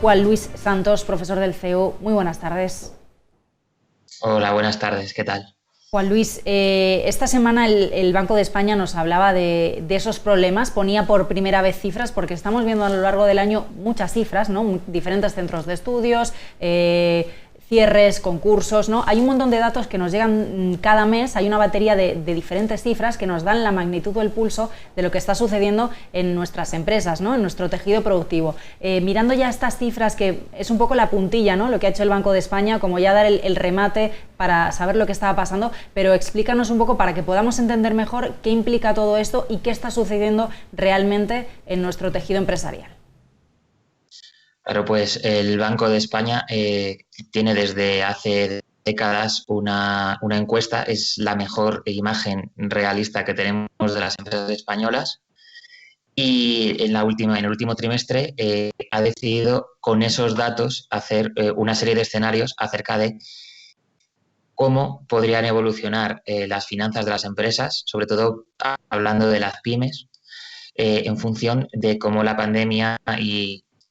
Juan Luis Santos, profesor del CEU. Muy buenas tardes. Hola, buenas tardes, ¿qué tal? Juan Luis, esta semana el Banco de España nos hablaba de esos problemas, ponía por primera vez cifras, porque estamos viendo a lo largo del año muchas cifras, ¿no? Diferentes centros de estudios, cierres, concursos, ¿no? Hay un montón de datos que nos llegan cada mes, hay una batería de diferentes cifras que nos dan la magnitud o el pulso de lo que está sucediendo en nuestras empresas, ¿no? En nuestro tejido productivo. Mirando ya estas cifras, que es un poco la puntilla, ¿no? Lo que ha hecho el Banco de España, como ya dar el remate para saber lo que estaba pasando, pero explícanos un poco para que podamos entender mejor qué implica todo esto y qué está sucediendo realmente en nuestro tejido empresarial. Claro, pues el Banco de España tiene desde hace décadas una encuesta, es la mejor imagen realista que tenemos de las empresas españolas y en el último trimestre ha decidido con esos datos hacer una serie de escenarios acerca de cómo podrían evolucionar las finanzas de las empresas, sobre todo hablando de las pymes, en función de cómo la pandemia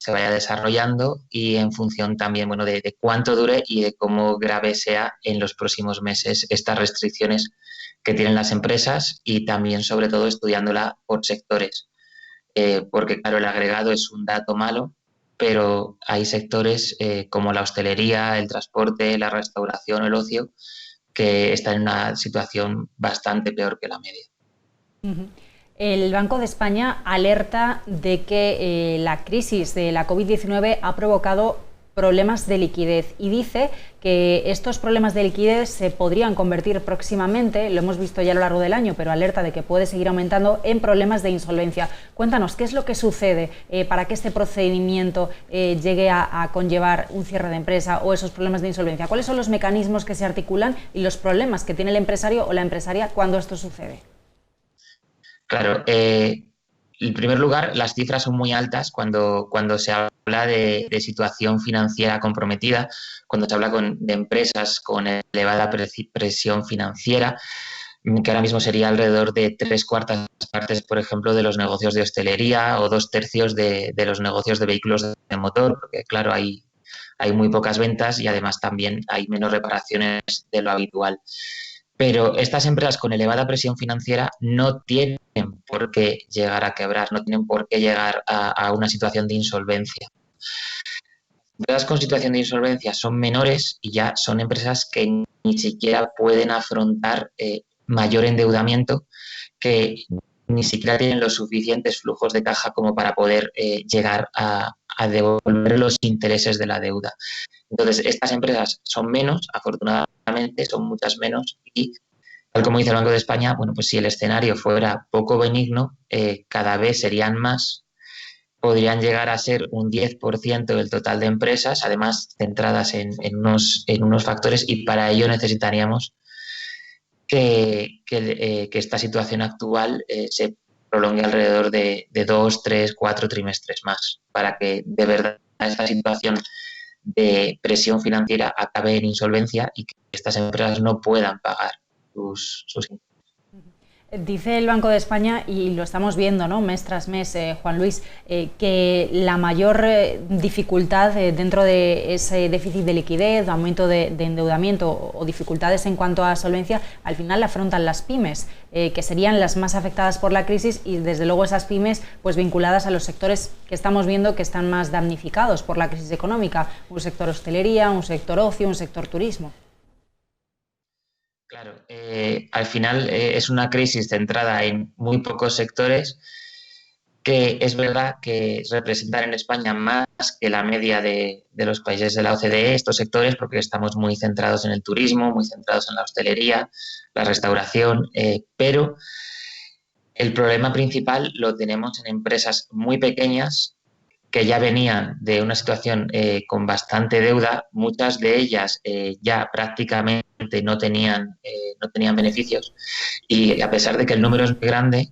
se vaya desarrollando y en función también, bueno, de cuánto dure y de cómo grave sea en los próximos meses estas restricciones que tienen las empresas y también, sobre todo, estudiándola por sectores. Porque, claro, el agregado es un dato malo, pero hay sectores como la hostelería, el transporte, la restauración o el ocio que están en una situación bastante peor que la media. Uh-huh. El Banco de España alerta de que la crisis de la COVID-19 ha provocado problemas de liquidez y dice que estos problemas de liquidez se podrían convertir próximamente, lo hemos visto ya a lo largo del año, pero alerta de que puede seguir aumentando, en problemas de insolvencia. Cuéntanos, ¿qué es lo que sucede para que este procedimiento llegue a conllevar un cierre de empresa o esos problemas de insolvencia? ¿Cuáles son los mecanismos que se articulan y los problemas que tiene el empresario o la empresaria cuando esto sucede? Claro, en primer lugar, las cifras son muy altas cuando se habla de situación financiera comprometida, cuando se habla de empresas con elevada presión financiera, que ahora mismo sería alrededor de 3/4 partes, por ejemplo, de los negocios de hostelería o 2/3 de los negocios de vehículos de motor, porque claro, hay muy pocas ventas y además también hay menos reparaciones de lo habitual. Pero estas empresas con elevada presión financiera no tienen por qué llegar a quebrar, no tienen por qué llegar a una situación de insolvencia. Empresas con situación de insolvencia son menores y ya son empresas que ni siquiera pueden afrontar mayor endeudamiento, que ni siquiera tienen los suficientes flujos de caja como para poder llegar a devolver los intereses de la deuda. Entonces, estas empresas son menos, afortunadamente, son muchas menos y, tal como dice el Banco de España, bueno, pues si el escenario fuera poco benigno, cada vez serían más, podrían llegar a ser un 10% del total de empresas, además centradas en unos factores y para ello necesitaríamos que esta situación actual se prolongue alrededor de 2, 3, 4 trimestres más para que de verdad esta situación de presión financiera acabe en insolvencia y que estas empresas no puedan pagar sus intereses. Dice el Banco de España, y lo estamos viendo, ¿no?, mes tras mes, Juan Luis, que la mayor dificultad dentro de ese déficit de liquidez, aumento de endeudamiento o dificultades en cuanto a solvencia, al final la afrontan las pymes, que serían las más afectadas por la crisis y desde luego esas pymes pues vinculadas a los sectores que estamos viendo que están más damnificados por la crisis económica, un sector hostelería, un sector ocio, un sector turismo. Claro, al final es una crisis centrada en muy pocos sectores que es verdad que representan en España más que la media de los países de la OCDE estos sectores, porque estamos muy centrados en el turismo, muy centrados en la hostelería, la restauración, pero el problema principal lo tenemos en empresas muy pequeñas que ya venían de una situación con bastante deuda, muchas de ellas ya prácticamente no tenían beneficios y a pesar de que el número es muy grande,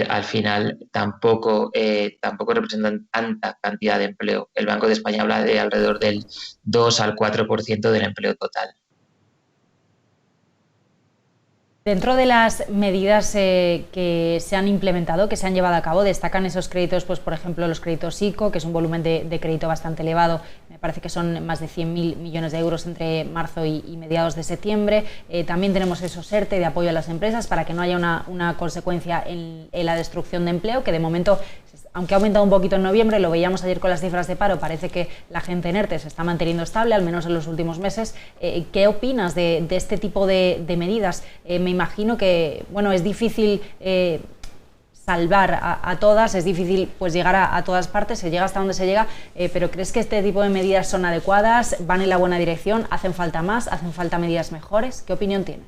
al final tampoco representan tanta cantidad de empleo. El Banco de España habla de alrededor del 2 al 4% del empleo total. Dentro de las medidas que se han implementado, que se han llevado a cabo, destacan esos créditos, pues por ejemplo los créditos ICO, que es un volumen de crédito bastante elevado, me parece que son más de 100.000 millones de euros entre marzo y mediados de septiembre. También tenemos esos ERTE de apoyo a las empresas para que no haya una consecuencia en la destrucción de empleo, que de momento, aunque ha aumentado un poquito en noviembre, lo veíamos ayer con las cifras de paro, parece que la gente en ERTE se está manteniendo estable, al menos en los últimos meses. ¿Qué opinas de este tipo de medidas? Me imagino que, bueno, es difícil salvar a todas, es difícil pues llegar a todas partes, se llega hasta donde se llega, pero ¿crees que este tipo de medidas son adecuadas, van en la buena dirección, hacen falta más, hacen falta medidas mejores? ¿Qué opinión tienes?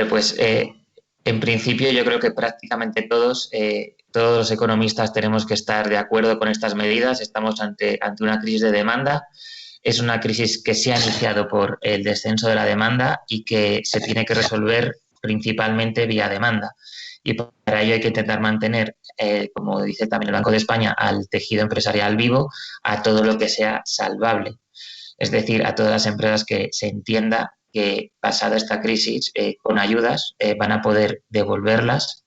Pues en principio yo creo que prácticamente todos los economistas tenemos que estar de acuerdo con estas medidas. Estamos ante una crisis de demanda. Es una crisis que se ha iniciado por el descenso de la demanda y que se tiene que resolver principalmente vía demanda. Y para ello hay que intentar mantener, como dice también el Banco de España, al tejido empresarial vivo, a todo lo que sea salvable. Es decir, a todas las empresas que se entienda que pasada esta crisis, con ayudas, van a poder devolverlas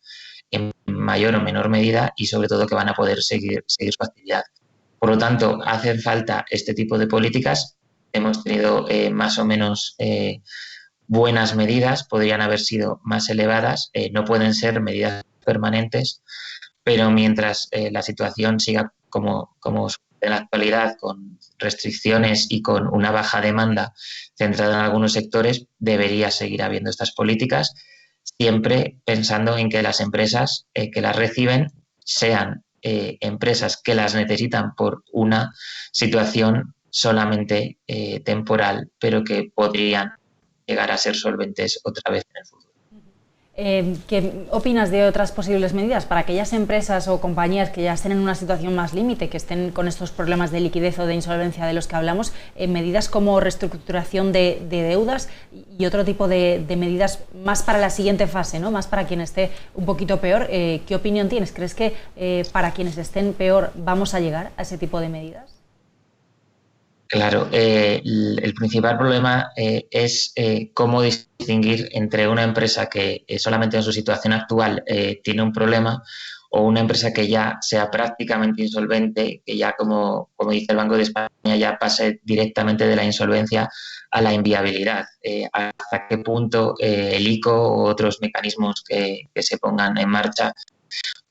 en mayor o menor medida y sobre todo que van a poder seguir su actividad. Por lo tanto, hacen falta este tipo de políticas. Hemos tenido más o menos buenas medidas, podrían haber sido más elevadas, no pueden ser medidas permanentes, pero mientras la situación siga como en la actualidad, con restricciones y con una baja demanda centrada en algunos sectores, debería seguir habiendo estas políticas, siempre pensando en que las empresas que las reciben sean empresas que las necesitan por una situación solamente temporal, pero que podrían llegar a ser solventes otra vez en el futuro. ¿Qué opinas de otras posibles medidas para aquellas empresas o compañías que ya estén en una situación más límite, que estén con estos problemas de liquidez o de insolvencia de los que hablamos, medidas como reestructuración de deudas y otro tipo de medidas más para la siguiente fase, ¿no? Más para quien esté un poquito peor? ¿Qué opinión tienes? ¿Crees que para quienes estén peor vamos a llegar a ese tipo de medidas? Claro, el principal problema es cómo distinguir entre una empresa que solamente en su situación actual tiene un problema o una empresa que ya sea prácticamente insolvente, que ya, como dice el Banco de España, ya pase directamente de la insolvencia a la inviabilidad. ¿Hasta qué punto el ICO u otros mecanismos que se pongan en marcha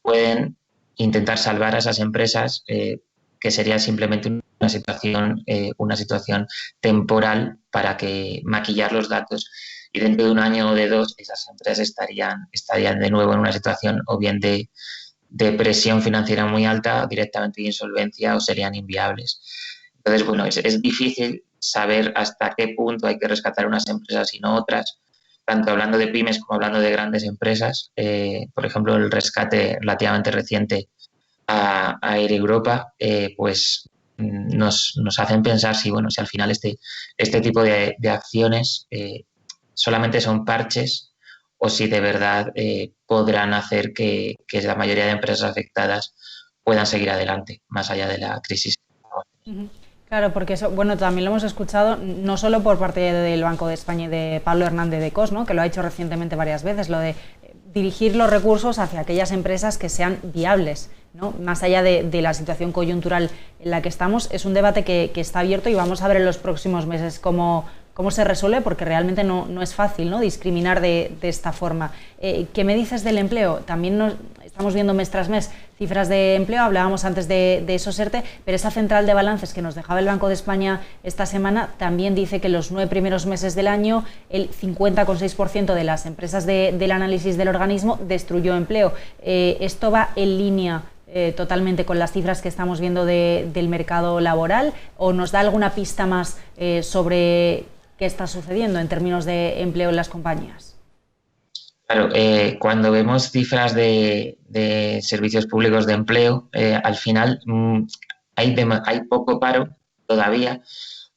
pueden intentar salvar a esas empresas, que sería simplemente una situación temporal para que maquillar los datos, y dentro de un año o de dos esas empresas estarían de nuevo en una situación o bien de presión financiera muy alta, directamente de insolvencia, o serían inviables. Entonces, bueno, es difícil saber hasta qué punto hay que rescatar unas empresas y no otras, tanto hablando de pymes como hablando de grandes empresas. Por ejemplo, el rescate relativamente reciente a Air Europa, pues nos hacen pensar si al final este tipo de acciones solamente son parches o si de verdad podrán hacer que la mayoría de empresas afectadas puedan seguir adelante, más allá de la crisis. Claro, porque eso, bueno, también lo hemos escuchado no solo por parte del Banco de España y de Pablo Hernández de Cos, ¿no?, que lo ha hecho recientemente varias veces, lo de dirigir los recursos hacia aquellas empresas que sean viables, ¿no? Más allá de la situación coyuntural en la que estamos. Es un debate que está abierto y vamos a ver en los próximos meses cómo se resuelve, porque realmente no es fácil, ¿no?, discriminar de esta forma. ¿Qué me dices del empleo? También estamos viendo mes tras mes cifras de empleo, hablábamos antes de esos ERTE, pero esa central de balances que nos dejaba el Banco de España esta semana también dice que los 9 primeros meses del año el 50,6% de las empresas del análisis del organismo destruyó empleo. ¿Esto va en línea totalmente con las cifras que estamos viendo del mercado laboral, o nos da alguna pista más sobre qué está sucediendo en términos de empleo en las compañías? Claro, cuando vemos cifras de servicios públicos de empleo, al final hay poco paro todavía,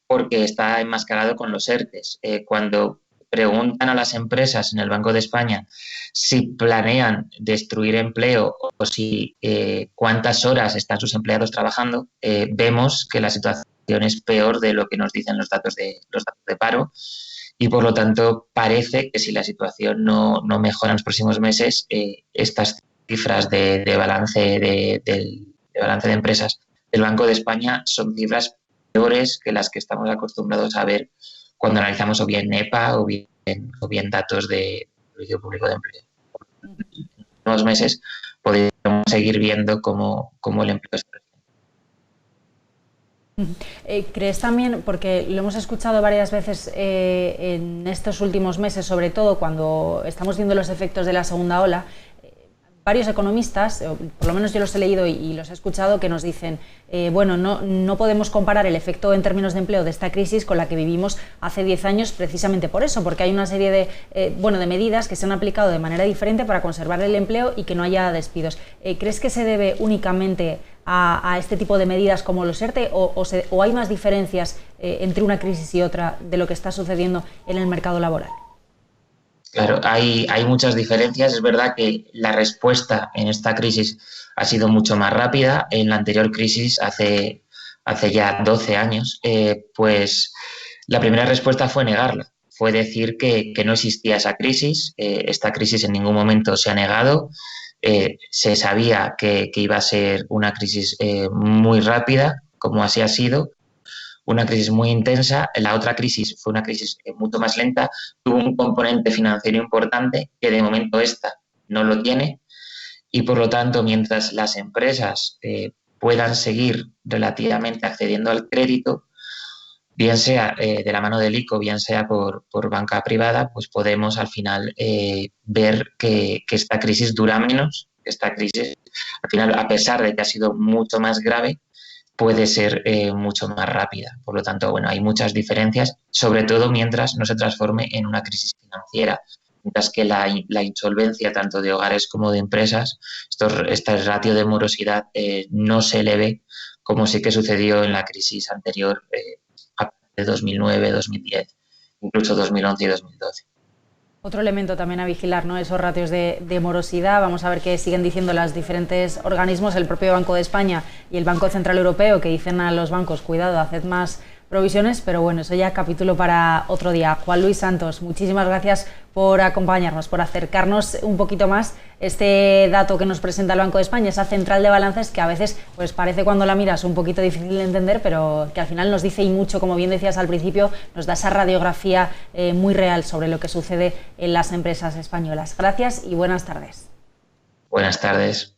porque está enmascarado con los ERTEs. Cuando preguntan a las empresas en el Banco de España si planean destruir empleo o si cuántas horas están sus empleados trabajando, vemos que la situación es peor de lo que nos dicen los datos de paro, y por lo tanto parece que si la situación no mejora en los próximos meses, estas cifras de balance de balance de empresas del Banco de España son cifras peores que las que estamos acostumbrados a ver cuando analizamos o bien NEPA o bien datos de Servicio Público de Empleo. En unos meses podríamos seguir viendo cómo el empleo está creciendo. ¿Crees también, porque lo hemos escuchado varias veces en estos últimos meses, sobre todo cuando estamos viendo los efectos de la segunda ola, varios economistas, por lo menos yo los he leído y los he escuchado, que nos dicen, bueno, no podemos comparar el efecto en términos de empleo de esta crisis con la que vivimos hace 10 años precisamente por eso, porque hay una serie de medidas que se han aplicado de manera diferente para conservar el empleo y que no haya despidos. ¿Crees que se debe únicamente a este tipo de medidas como los ERTE o hay más diferencias entre una crisis y otra de lo que está sucediendo en el mercado laboral? Claro, hay muchas diferencias. Es verdad que la respuesta en esta crisis ha sido mucho más rápida. En la anterior crisis, hace ya 12 años, pues la primera respuesta fue negarla. Fue decir que no existía esa crisis. Esta crisis en ningún momento se ha negado. Se sabía que iba a ser una crisis muy rápida, como así ha sido. Una crisis muy intensa, la otra crisis fue una crisis mucho más lenta, tuvo un componente financiero importante que de momento esta no lo tiene y por lo tanto mientras las empresas puedan seguir relativamente accediendo al crédito, bien sea de la mano del ICO, bien sea por banca privada, pues podemos al final ver que esta crisis dura menos, que esta crisis al final, a pesar de que ha sido mucho más grave, puede ser mucho más rápida. Por lo tanto, bueno, hay muchas diferencias, sobre todo mientras no se transforme en una crisis financiera. Mientras que la insolvencia tanto de hogares como de empresas, este ratio de morosidad no se eleve como sí que sucedió en la crisis anterior de 2009, 2010, incluso 2011 y 2012. Otro elemento también a vigilar, ¿no? Esos ratios de morosidad. Vamos a ver qué siguen diciendo los diferentes organismos, el propio Banco de España y el Banco Central Europeo, que dicen a los bancos, cuidado, haced más provisiones, pero bueno, eso ya capítulo para otro día. Juan Luis Santos, muchísimas gracias por acompañarnos, por acercarnos un poquito más este dato que nos presenta el Banco de España, esa central de balances que a veces pues parece cuando la miras un poquito difícil de entender, pero que al final nos dice y mucho, como bien decías al principio, nos da esa radiografía muy real sobre lo que sucede en las empresas españolas. Gracias y buenas tardes. Buenas tardes.